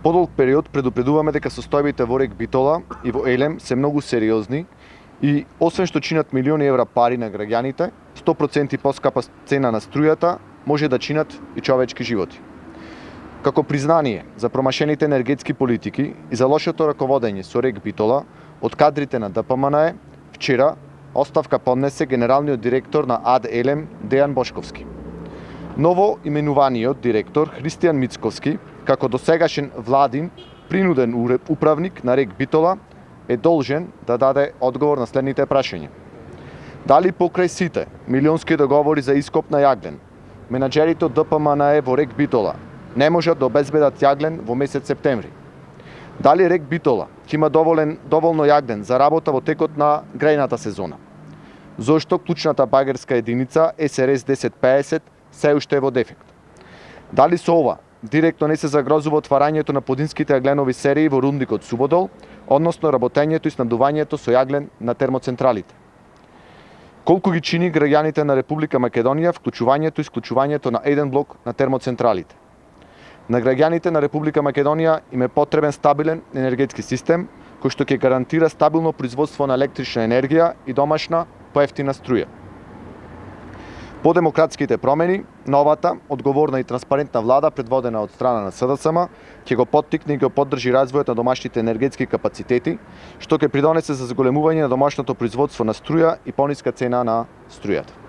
подолг период предупредуваме дека состојбите во РЕК Битола и во Елем се многу сериозни и освен што чинат милиони евра пари на граѓаните, 100% поскапа цена на струјата може да чинат и човечки животи. Како признание за промашените енергетски политики и за лошото раководење со РЕК Битола од кадрите на ДПМНЕ, вчера оставка поднесе генералниот директор на АД Елем Дејан Бошковски. Ново именуваниот директор Христијан Мицковски, како досегашен владин принуден управник на РЕК Битола, е должен да даде одговор на следните прашања. Дали покрај сите милионски договори за ископ на јаглен, менаџерите од ДПМНЕ во РЕК Битола не можат да обезбедат јаглен во месец септември? Дали РЕК Битола ќе има доволно јаглен за работа во текот на грејната сезона? Зошто клучната багерска единица СРС 1050 се уште е во дефект? Дали со ова директно не се загрозува отварањето на подинските јагленови серии во рудникот Субодол, односно работењето и снабдувањето со јаглен на термоцентралите? Колку ги чини граѓаните на Република Македонија вклучувањето и исклучувањето на еден блок на термоцентралите? На граѓаните на Република Македонија им е потребен стабилен енергетски систем кој што ќе гарантира стабилно производство на електрична енергија и домашна поевтина струја. По демократските промени, новата, одговорна и транспарентна влада предводена од страна на СДСМ ќе го поттикне и го поддржи развојот на домашните енергетски капацитети, што ќе придонесе за зголемување на домашното производство на струја и пониска цена на струјата.